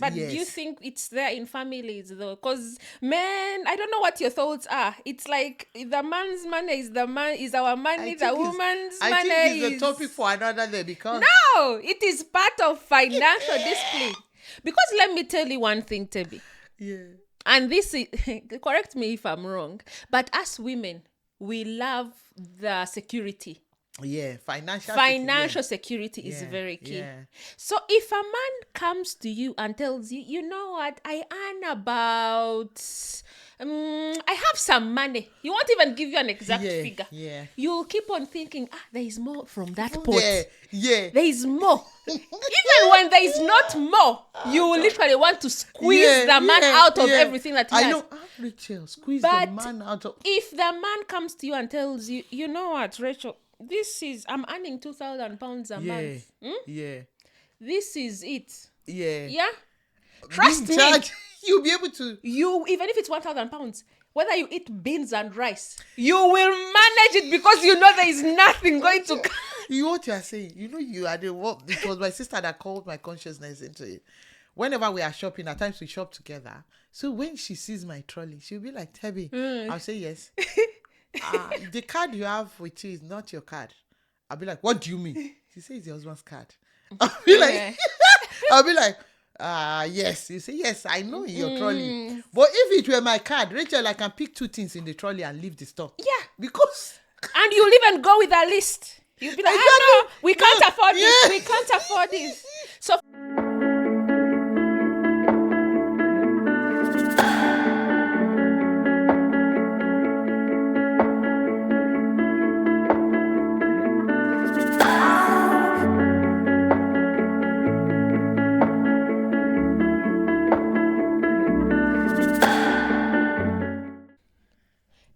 But do you think it's there in families though? Because man, I don't know what your thoughts are. It's like the man's money is our money. The woman's money I think it's a topic for another day because no, it is part of financial discipline. Because let me tell you one thing, Tebi. Yeah. And this is correct me if I'm wrong, but as women, we love the security. Yeah, financial security is very key. Yeah. So if a man comes to you and tells you, you know what, I earn about, I have some money. He won't even give you an exact figure. Yeah. You'll keep on thinking, there is more from that pot. Yeah. There is more. Even when there is not more, you will literally want to squeeze the man out of everything that he has. I know, Rachel, squeeze the man out of... If the man comes to you and tells you, you know what, Rachel, I'm earning 2,000 pounds a month. Yeah. This is it. Yeah. Yeah. Trust me. You'll be able to. Even if it's 1,000 pounds, whether you eat beans and rice, you will manage it because you know there is nothing going to. You know what you are saying? You know you are the what? It was my sister that called my consciousness into it. Whenever we are shopping, at times we shop together. So when she sees my trolley, she'll be like, "Tebi," I'll say yes. The card you have with you is not your card. I'll be like, what do you mean? She says it's your husband's card. I'll be like, yes. You say, yes, I know your trolley. But if it were my card, Rachel, I can pick 2 things in the trolley and leave the store. Yeah. Because... And you'll even go with a list. You'll be like, no, we can't afford this. We can't afford this. So...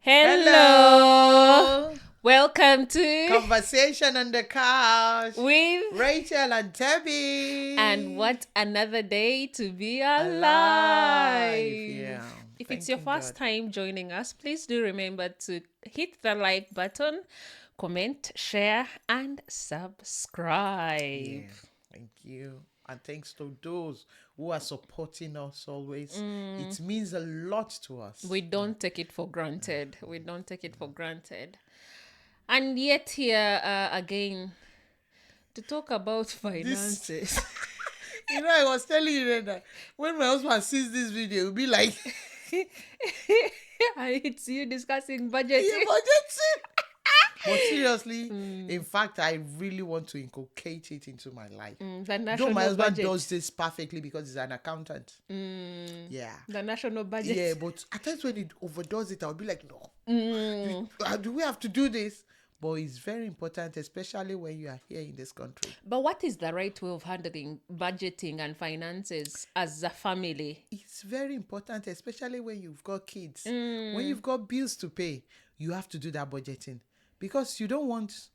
Hello. Welcome to Conversation on the Couch with Rachel and Tebi. And what another day to be alive. Yeah. If it's your first time joining us, please do remember to hit the like button, comment, share, and subscribe. Yeah. Thank you. And thanks to those who are supporting us always. It means a lot to us. We don't take it for granted. We don't take it for granted. And yet here again, to talk about finances. You know, I was telling you that when my husband sees this video, he'll be like... It's you discussing budgeting. Yeah, budgeting. But seriously, in fact, I really want to inculcate it into my life. Though my husband does this perfectly because he's an accountant. Yeah. The national budget. Yeah, but at times when he overdoes it, I'll be like, no. Do we have to do this? But it's very important, especially when you are here in this country. But what is the right way of handling budgeting and finances as a family? It's very important, especially when you've got kids. When you've got bills to pay, you have to do that budgeting. Because you don't want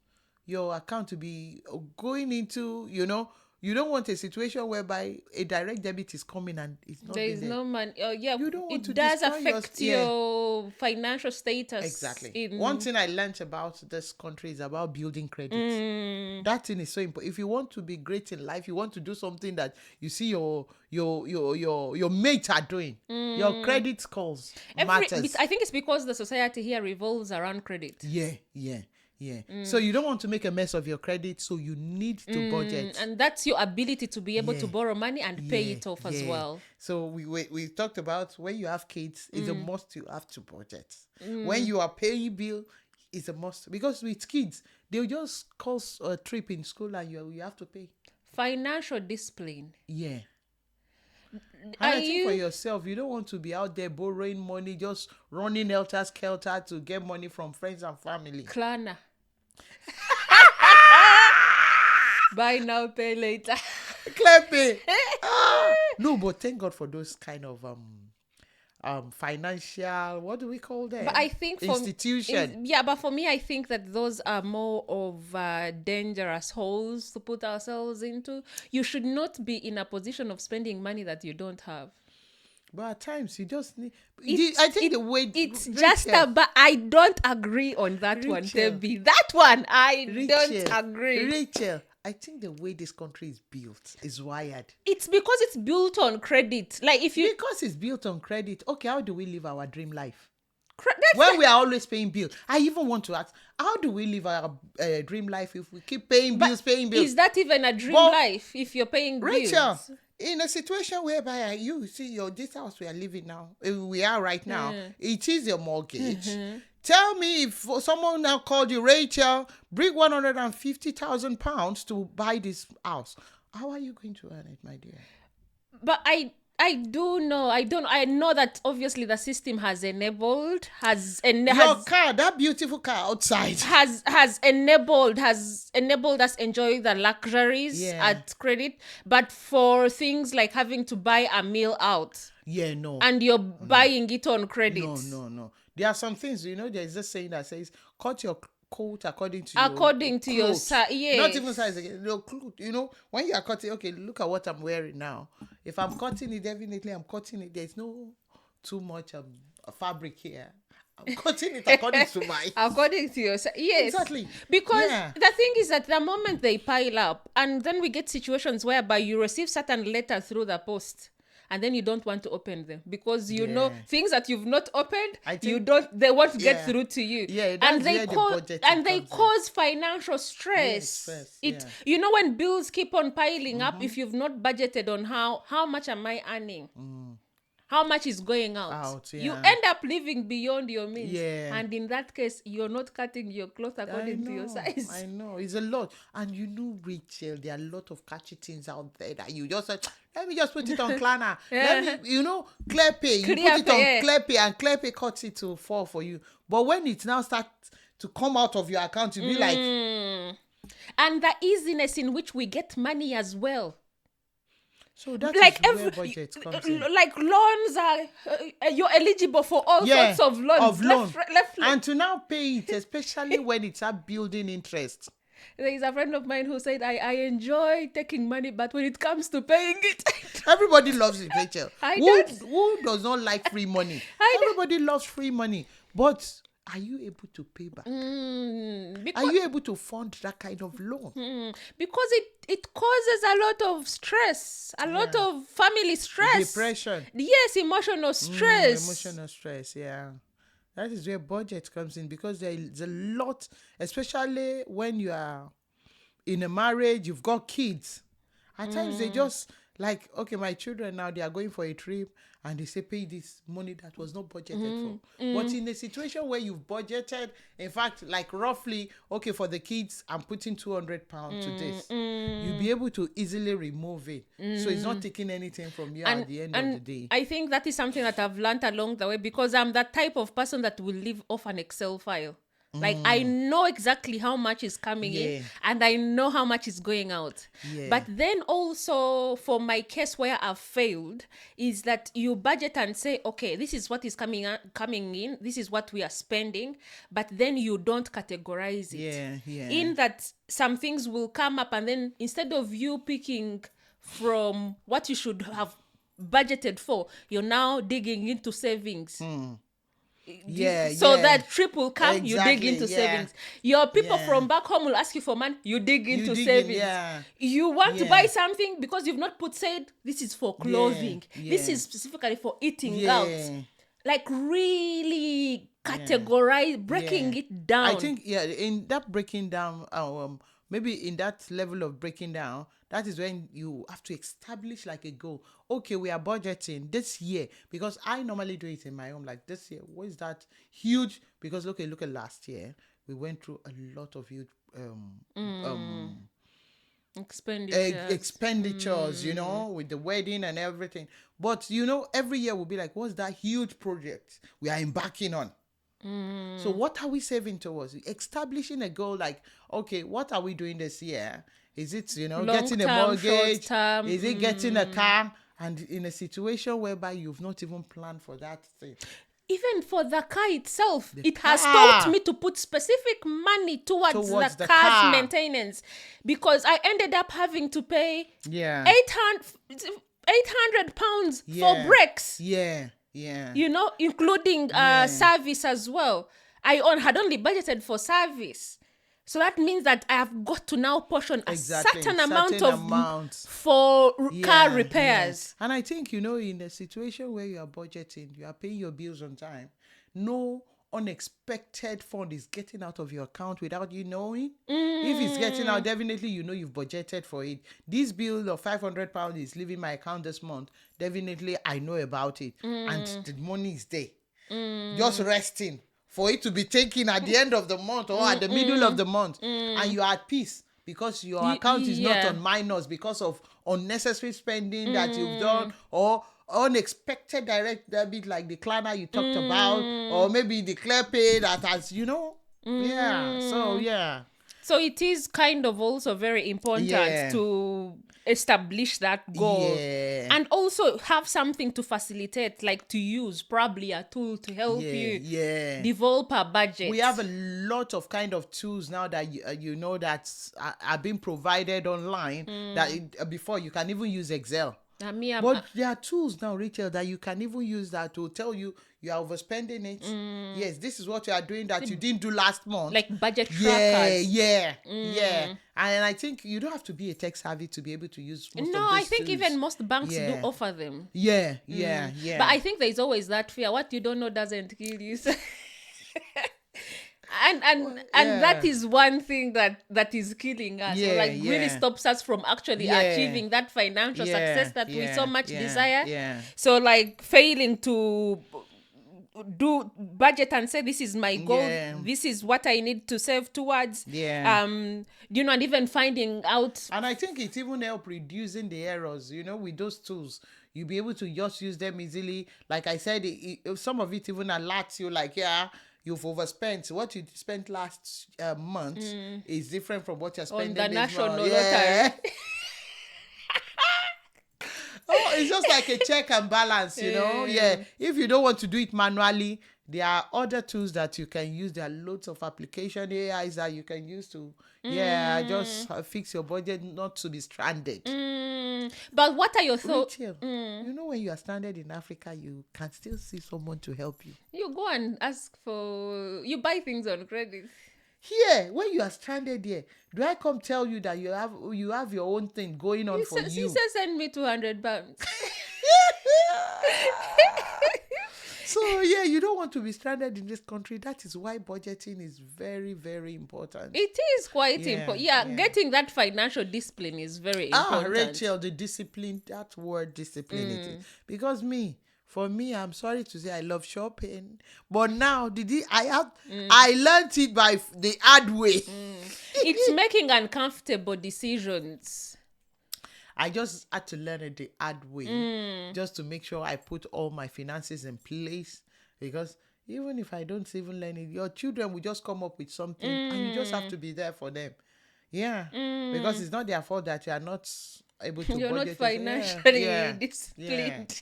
your account to be going into, you don't want a situation whereby a direct debit is coming and it's not there is no money. You don't want it does affect your Yeah. financial status. Exactly. One thing I learned about this country is about building credit. That thing is so important. If you want to be great in life, you want to do something that you see your mates are doing. Your credit scores matters. I think it's because the society here revolves around credit. Yeah. So you don't want to make a mess of your credit, so you need to budget. And that's your ability to be able to borrow money and pay it off as well. So we talked about when you have kids, it's a must you have to budget. When you are paying bill, it's a must. Because with kids, they'll just cost a trip in school and you have to pay. Financial discipline. Yeah. And I think for yourself, you don't want to be out there borrowing money, just running helter-skelter to get money from friends and family. Klana. Buy now, pay later. Clapping. No, but thank God for those kind of financial, what do we call them? But I think institution. But for me, I think that those are more of dangerous holes to put ourselves into. You should not be in a position of spending money that you don't have. But at times you just need. But I don't agree on that one, Debbie. That one I don't agree. Rachel, I think the way this country is built is wired. It's because it's built on credit. Like if you Because it's built on credit. Okay, how do we live our dream life? that's When we are always paying bills. I even want to ask, how do we live our dream life if we keep paying bills? Is that even a dream But, life if you're paying Rachel, bills? in a situation whereby you see this house we are living now, we are right now, it is your mortgage. Tell me if someone now called you, Rachel, bring £150,000 to buy this house. How are you going to earn it, my dear? But I know that obviously the system has enabled car, that beautiful car outside has enabled us enjoy the luxuries at credit, but for things like having to buy a meal out, and you're buying it on credit. No. There are some things, there's this saying that says, cut your coat according to your size. Yes. Not even size again. When you are cutting, okay, look at what I'm wearing now. If I'm cutting it, definitely I'm cutting it. There's no too much fabric here. I'm cutting it according to my according to your size. Yes, exactly. Because the thing is that the moment they pile up, and then we get situations whereby you receive certain letters through the post, and then you don't want to open them because you know things that you've not opened, they won't get through to you. And they cause financial stress. When bills keep on piling up, if you've not budgeted on how much am I earning? How much is going out? You end up living beyond your means. And in that case, you're not cutting your clothes according to your size. I know. It's a lot. And Rachel, there are a lot of catchy things out there that you just say, let me just put it on Klarna. ClearPay. You put it on ClearPay and ClearPay cuts it to fall for you. But when it now starts to come out of your account, you'll be like... And the easiness in which we get money as well. So that's like where budget comes in. Like loans are you're eligible for all sorts of loans. Left. And to now pay it, especially when it's a building interest. There is a friend of mine who said, I enjoy taking money, but when it comes to paying it... Everybody loves it, Rachel. Who does not like free money? Everybody loves free money. But are you able to pay back? Are you able to fund that kind of loan? Because it causes a lot of stress, a lot of family stress. Depression. Yes, emotional stress. That is where budget comes in, because there is a lot, especially when you are in a marriage, you've got kids. At times they just like, okay, my children now, they are going for a trip and they say, pay this money that was not budgeted for. But in a situation where you've budgeted, in fact, like roughly, okay, for the kids, I'm putting £200 to this. You'll be able to easily remove it. So it's not taking anything from you at the end of the day. I think that is something that I've learned along the way, because I'm that type of person that will live off an Excel file. Like, I know exactly how much is coming in, and I know how much is going out. But then also, for my case where I've failed, is that you budget and say, okay, this is what is coming in, this is what we are spending, but then you don't categorize it. In that, some things will come up, and then instead of you picking from what you should have budgeted for, you're now digging into savings. That trip will come, you dig into savings. Your people from back home will ask you for money, you dig into savings. You want to buy something because you've not said this is for clothing, this is specifically for eating out. Like, really categorize, breaking it down. I think in that breaking down, maybe in that level of breaking down, that is when you have to establish like a goal. Okay, we are budgeting this year, because I normally do it in my home. Like, this year, what is that huge? Because look at last year, we went through a lot of huge expenditures, with the wedding and everything. But every year we'll be like, what's that huge project we are embarking on? So what are we saving towards? Establishing a goal, like, okay, what are we doing this year? Is it, getting a mortgage? Is it getting a car? And in a situation whereby you've not even planned for that thing. Even for the car itself, it has taught me to put specific money towards the car's maintenance, because I ended up having to pay £800 for brakes. Including service as well. I had only budgeted for service. So that means that I have got to now portion a certain amount for car repairs. And I think, in a situation where you are budgeting, you are paying your bills on time, no unexpected fund is getting out of your account without you knowing. If it's getting out, definitely you've budgeted for it. This bill of £500 is leaving my account this month. Definitely I know about it. And the money is there. Just resting for it to be taken at the end of the month or at the middle of the month. And you are at peace because your account is not on minus because of unnecessary spending that you've done, or unexpected direct debit like the Klarna you talked about, or maybe the Clear Pay that has, So it is kind of also very important to establish that goal and also have something to facilitate, like to use probably a tool to help you develop a budget. We have a lot of kind of tools now that that are being provided online that before you can even use Excel. But there are tools now, Rachel, that you can even use that to tell you are overspending it. Yes, this is what you are doing that you didn't do last month. Like budget trackers. Yeah. And I think you don't have to be a tech savvy to be able to use most of these I think tools. even most banks do offer them. Yeah. But I think there's always that fear. What you don't know doesn't kill you. And that is one thing that is killing us, really stops us from actually achieving that financial success that we so much desire. So like failing to do budget and say this is my goal, this is what I need to save towards, and even finding out. And I think it even help reducing the errors, with those tools. You'll be able to just use them easily. Like I said, some of it even alerts you like, you've overspent. What you spent last month is different from what you're spending on the national lottery. It's just like a check and balance, If you don't want to do it manually, there are other tools that you can use. There are loads of application AIs that you can use to just fix your budget, not to be stranded. But what are your thoughts? When you are stranded in Africa, you can still see someone to help you. You go and ask you buy things on credit. Here, when you are stranded here, do I come tell you that you have your own thing going on for you? She said send me £200. So you don't want to be stranded in this country. That is why budgeting is very, very important. It is quite important. Getting that financial discipline is very important. Rachel, the discipline, that word discipline it is. Because for me, I'm sorry to say I love shopping, but now I learned it by the hard way. It's making uncomfortable decisions. I just had to learn it the hard way, just to make sure I put all my finances in place. Because even if I don't even learn it, your children will just come up with something, and you just have to be there for them. Because it's not their fault that you are not able to you're budget. Not financially disciplined.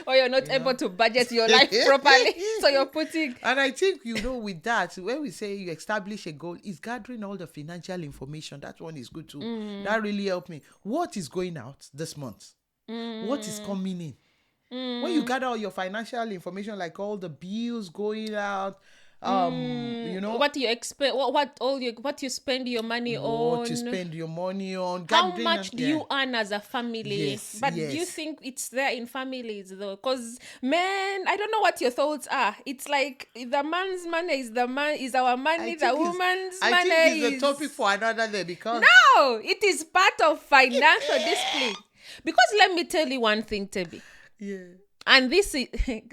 Or you're not able to budget your life properly. So you're putting. And I think, with that, when we say you establish a goal, is gathering all the financial information. That one is good too. That really helped me. What is going out this month? What is coming in? When you gather all your financial information, like all the bills going out, what you expect, what you spend your money on, what you spend your money on, how much do you earn as a family. Do you think it's there in families though? Because I don't know what your thoughts are. It's like the man's money is our money, the woman's money I think it's a topic for another day, because no, it is part of financial discipline. Because let me tell you one thing, Tebi. And this is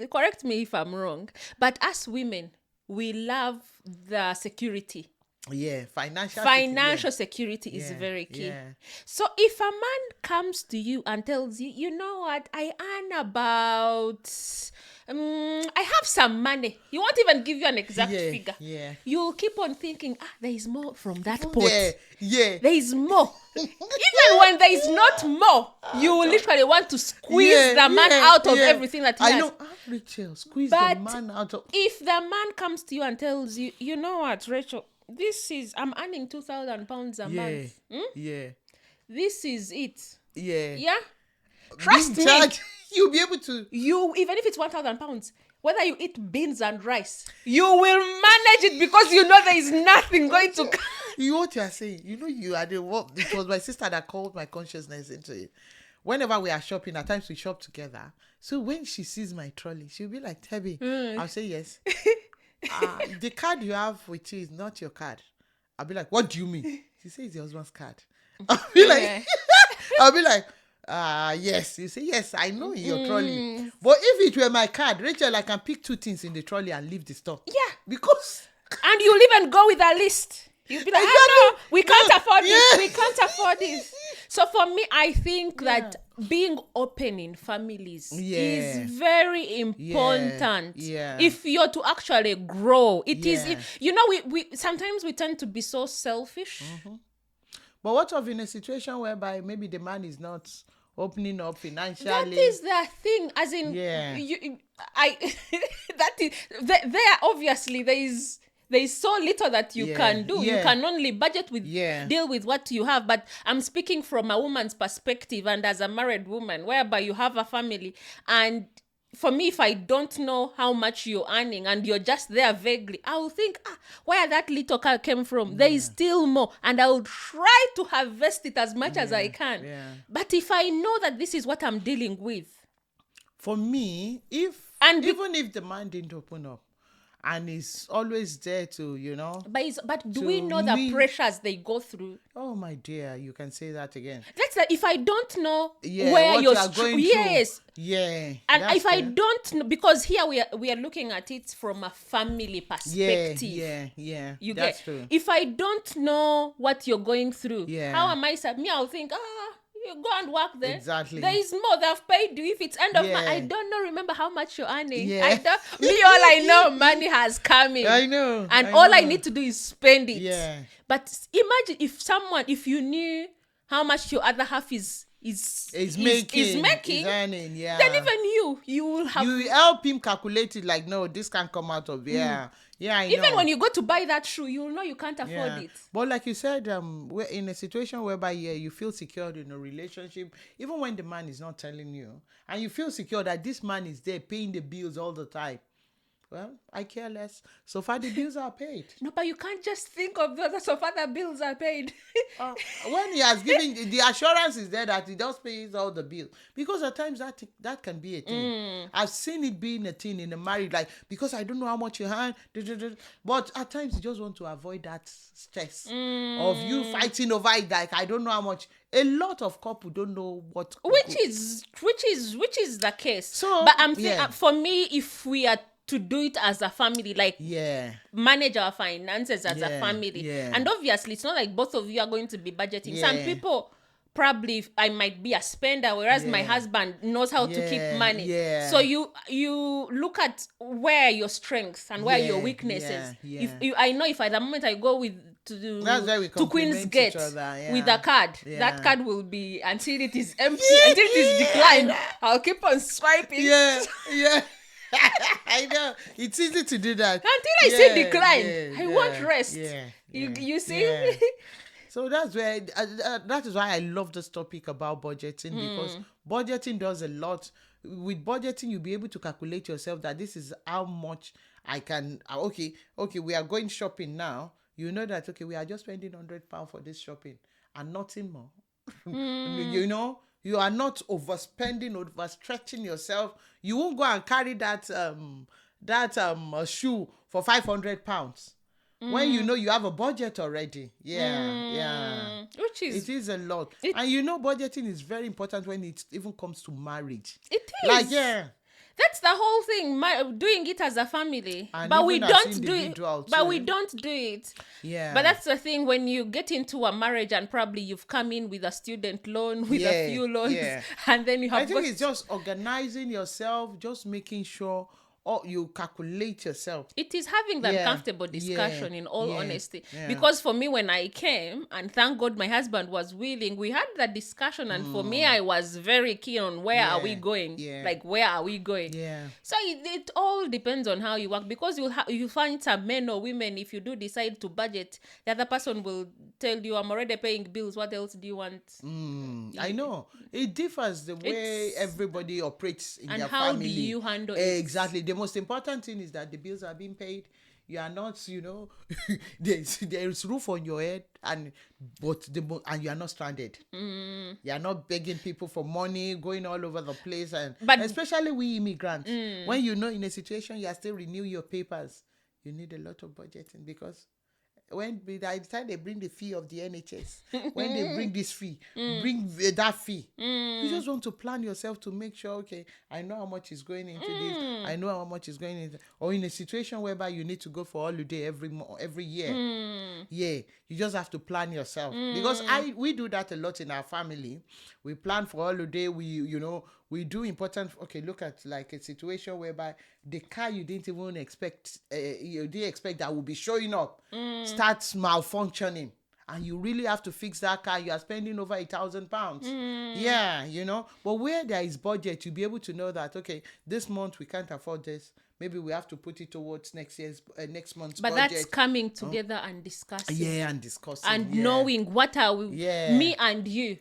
correct me if I'm wrong, but as women, we love the security. Financial security is very key. So if a man comes to you and tells you, you know what, I earn about, I have some money. He won't even give you an exact figure. You'll keep on thinking, there is more from that pot. There is more. Even when there is not more, you will literally want to squeeze the man out of everything that he has. I know, Rachel, squeeze the man out of. If the man comes to you and tells you, you know what, Rachel, I'm earning £2,000 a month. This is it. Trust me. You'll be able to. Even if it's £1,000, whether you eat beans and rice, you will manage it because you know there is nothing going to come. You know what you are saying? You know you are the what? It was my sister that called my consciousness into it. Whenever we are shopping, at times we shop together. So when she sees my trolley, she'll be like, Tebby. I'll say yes. The card you have with you is not your card. I'll be like, what do you mean? She says it's your husband's card. I'll be like, I'll be like, yes. You say, yes, I know your trolley. But if it were my card, Rachel, I can pick 2 things in the trolley and leave the store. Yeah. Because... And you'll even go with a list. You'll be like, no, we can't afford this. We can't afford this. So for me, I think that being open in families is very important. Yeah. If you're to actually grow, it is. You know, we sometimes we tend to be so selfish. But what of in a situation whereby maybe the man is not opening up financially? That is the thing. As in, that is there. Obviously, there is so little that you can do. You can only budget with, deal with what you have. But I'm speaking from a woman's perspective and as a married woman, whereby you have a family. And for me, if I don't know how much you're earning and you're just there vaguely, I will think, where that little car came from, there is still more. And I will try to harvest it as much as I can. But if I know that this is what I'm dealing with. For me, even if the man didn't open up, and is always there to, But do we know the pressures they go through? Oh, my dear, you can say that again. That's like, if I don't know where you're going through. Yeah. And if I don't know, because here we are looking at it from a family perspective. Yeah. You that's get true. If I don't know what you're going through, how am I? I'll think, you go and work then. Exactly. There is more. They've paid you. If it's end of month, I don't know. Remember how much you're earning. Yeah. All I know, money has come in. I know. And all I need to do is spend it. Yeah. But imagine if you knew how much your other half is making, earning, then even you will have. You help him calculate it like, no, this can come out of I know. Even when you go to buy that shoe, you'll know you can't afford it. But like you said, we're in a situation whereby you feel secured in a relationship, even when the man is not telling you, and you feel secure that this man is there paying the bills all the time. Well, I care less. So far, the bills are paid. No, but you can't just think of that. So far, the bills are paid. When he has given, the assurance is there that he does pay all the bills. Because at times that can be a thing. I've seen it being a thing in a marriage, like, because I don't know how much you earn. But at times, you just want to avoid that stress of you fighting over it. Like, I don't know how much. A lot of couples don't know what. Which is the case. So, but I'm saying, for me, if we are to do it as a family, like manage our finances as a family. And obviously, it's not like both of you are going to be budgeting. Some people, probably I might be a spender, whereas my husband knows how to keep money. So you look at where your strengths and where your weaknesses. I know if at the moment I go to Queen's Gate with a card, that card will be until it is empty, until it is declined. I'll keep on swiping. I know. It's easy to do that. Until I say decline, I want rest. You see? So that's where, that is why I love this topic about budgeting, because budgeting does a lot. With budgeting, you'll be able to calculate yourself that this is how much I can, okay, we are going shopping now. You know that, we are just spending £100 for this shopping and nothing more. You are not overspending, overstretching yourself. You won't go and carry that shoe for £500 when you know you have a budget already. Which is, it is a lot. And budgeting is very important when it even comes to marriage. It is. That's the whole thing, doing it as a family. And but we don't do it. But we don't do it. But that's the thing, when you get into a marriage and probably you've come in with a student loan, with a few loans, and then you have. I think it's just organizing yourself, just making sure you calculate yourself. It is having that comfortable discussion, in all honesty. Because for me, when I came, and thank God my husband was willing, we had that discussion, and for me, I was very keen on where are we going? Like, where are we going? So it all depends on how you work, because you'll find some men or women, if you do decide to budget, the other person will tell you, I'm already paying bills, what else do you want? I know. It differs the way everybody operates in their family. And how do you handle it? Exactly. the most important thing is that the bills are being paid. You are not, there's roof on your head, and you are not stranded. You are not begging people for money, going all over the place, but especially we immigrants, when in a situation you are still renewing your papers, you need a lot of budgeting, because by the time they bring the fee of the NHS, when they bring this fee, bring that fee, you just want to plan yourself to make sure, okay, I know how much is going into this, I know how much is going into, or in a situation whereby you need to go for holiday every year. Yeah, you just have to plan yourself, because we do that a lot in our family. We plan for holiday. We do important. Okay, look at like a situation whereby the car you didn't even expect, you didn't expect that will be showing up, starts malfunctioning, and you really have to fix that car. You are spending over £1,000. Yeah, But where there is budget, you'll be able to know that, okay, this month we can't afford this. Maybe we have to put it towards next month's budget. But that's coming together and discussing. Yeah, and discussing. And knowing what are we, me and you,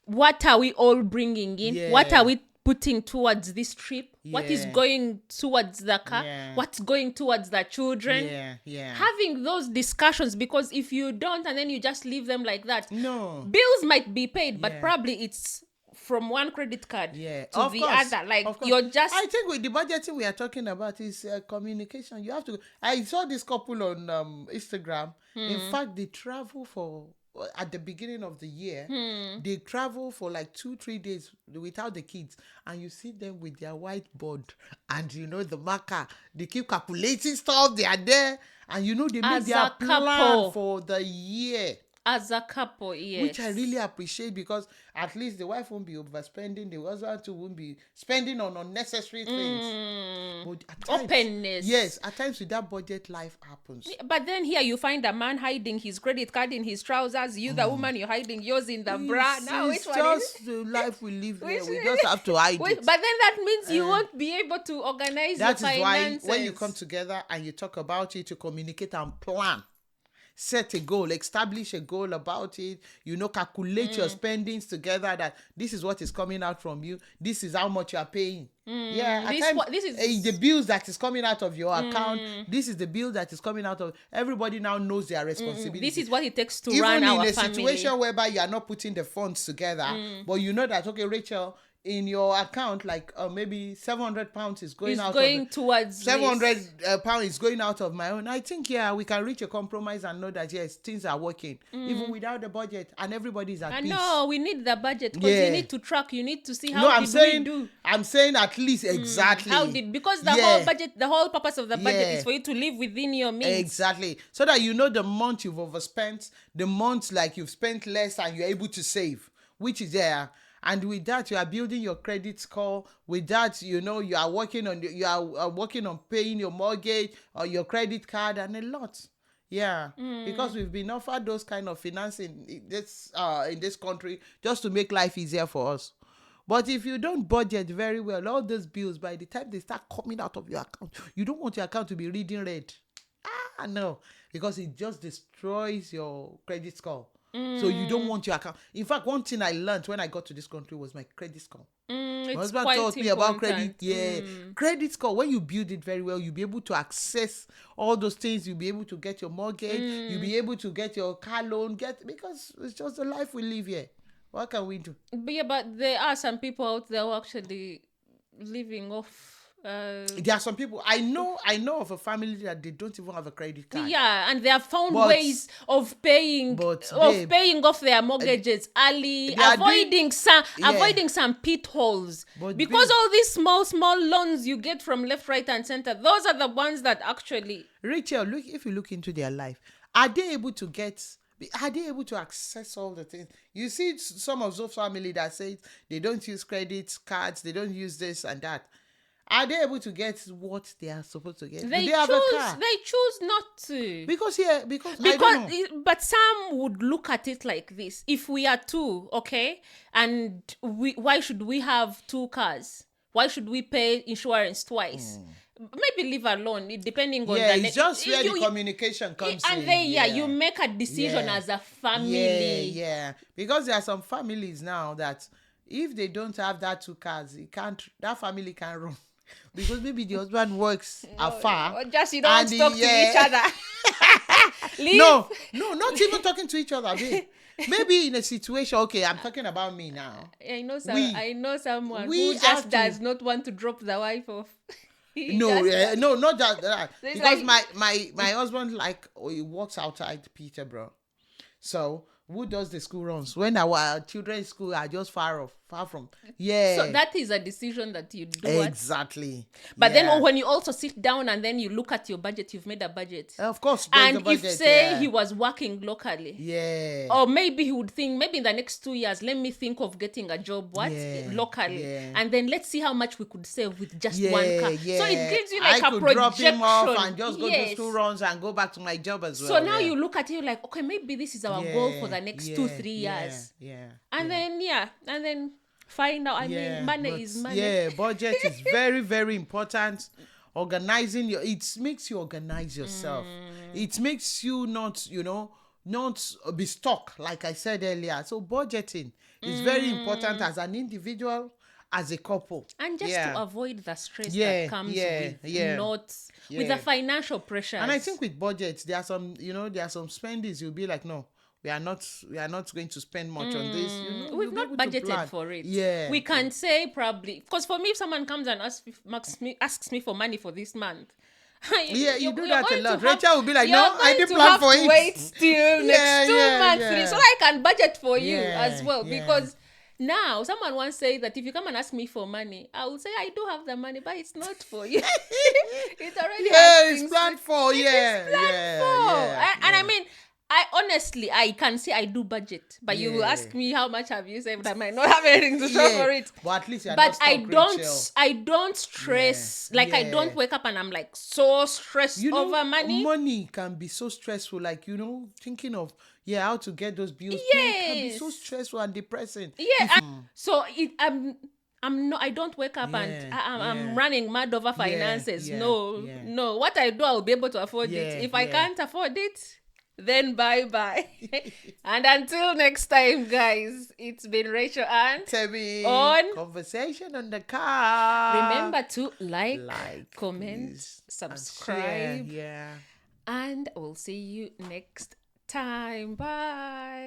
what are we all bringing in? Yeah. What are we putting towards this trip? Yeah. What is going towards the car? Yeah. What's going towards the children? Yeah. Having those discussions, because if you don't and then you just leave them like that, no, bills might be paid, but probably it's from one credit card to of the course, other. Like you're just... I think with the budgeting we are talking about is communication. You have to... I saw this couple on Instagram. In fact, they travel for... At the beginning of the year, they travel for like 2-3 days without the kids, and you see them with their whiteboard and the marker. They keep calculating stuff. They are there, and they make their plan for the year. As a couple, yes. Which I really appreciate, because at least the wife won't be overspending, the husband too won't be spending on unnecessary things. But at times, openness. Yes, at times with that budget, life happens. But then here you find a man hiding his credit card in his trousers. You, the woman, you're hiding yours in the bra. Now, which one is just the life we live here. We just have to hide it. But then that means you won't be able to organize your finances. That is why when you come together and you talk about it, you communicate and plan. Set a goal, establish a goal about it, calculate your spendings together, that this is what is coming out from you, this is how much you are paying. Yeah, this is the bills that is coming out of your account, this is the bill that is coming out of... Everybody now knows their responsibility. This is what it takes to run our family. Even in a situation whereby you are not putting the funds together, but you know that, okay, Rachel, in your account, like maybe £700 is going out. Towards £700 is going out of my own. I think we can reach a compromise and know that yes, things are working even without the budget, and everybody is at peace. No, we need the budget, because you need to track. You need to see how we do. I'm saying at least exactly because the whole budget, the whole purpose of the budget is for you to live within your means. Exactly, so that the month you've overspent, the month like you've spent less, and you're able to save, which is there. And with that, you are building your credit score. With that, you are working on paying your mortgage or your credit card, and a lot. Yeah, because we've been offered those kind of financing in this country just to make life easier for us. But if you don't budget very well, all those bills, by the time they start coming out of your account, you don't want your account to be reading red. No, because it just destroys your credit score. So you don't want your account. In fact, one thing I learned when I got to this country was my credit score. My husband taught me about credit. Yeah, credit score. When you build it very well, you'll be able to access all those things. You'll be able to get your mortgage. You'll be able to get your car loan. Because it's just the life we live here. What can we do? But there are some people out there who are actually living off. There are some people I know of a family that they don't even have a credit card. Yeah, and they have found ways of paying off their mortgages early, avoiding some pitfalls. Because all these small loans you get from left, right, and center, those are the ones that actually... Rachel, if you look into their life, are they able to access all the things? You see some of those families that say they don't use credit cards, they don't use this and that. Are they able to get what they are supposed to get? They choose not to. Because I don't know. But some would look at it like this. If we are two, okay, and why should we have 2 cars? Why should we pay insurance twice? Maybe leave alone, depending on it's just where the communication comes in. And then, you make a decision as a family. Yeah. Because there are some families now that if they don't have that 2 cars, that family can't run. because maybe the husband works afar. Or just you don't want to talk to each other. No, not even talking to each other. Babe. Maybe in a situation, okay, I'm talking about me now. I know someone who just does not want to drop the wife off. No, not just that. So because like, my husband, like, he works outside Peterborough. So who does the school runs when our children's school are just far from? Yeah. So that is a decision that you do. Exactly. But then when you also sit down and then you look at your budget, you've made a budget. Of course. And if say he was working locally. Yeah. Or maybe he would think, maybe in the next 2 years, let me think of getting a job locally. Yeah. And then let's see how much we could save with just one car. Yeah. So it gives you like I a could projection. drop him off and just go to school runs and go back to my job as well. So now you look at it, you're like, okay, maybe this is our goal for the next 2-3 years. And then find out. I mean, money is money. Yeah, budget is very, very important. Organizing it makes you organize yourself. It makes you not be stuck, like I said earlier. So budgeting is very important as an individual, as a couple, and just to avoid the stress that comes with the financial pressure. And I think with budgets, there are some spendings you'll be like, no, we are not going to spend much on this. We've not budgeted for it. Yeah, we can say probably, because for me, if someone comes and asks me for money for this month, you do that a lot. Rachel will be like, no, I didn't plan for it. Wait till next 2 months, so I can budget for you as well. Because now someone once said that if you come and ask me for money, I will say I do have the money, but it's not for you. It's already it's planned for. And I mean, I can say I do budget, but you will ask me how much have you saved. I might not have anything to show for it. But at least you're but not I don't stress. I don't wake up and I'm like so stressed over money. Money can be so stressful. Like, thinking of how to get those bills. Yes. It can be so stressful and depressing. Yeah. So I don't wake up and I'm running mad over finances. No. What I do, I will be able to afford it. If I can't afford it, then bye-bye. And until next time, guys, it's been Rachel and Tebby on Conversation on the Car. Remember to like comment, please, subscribe. And share, and we'll see you next time. Bye.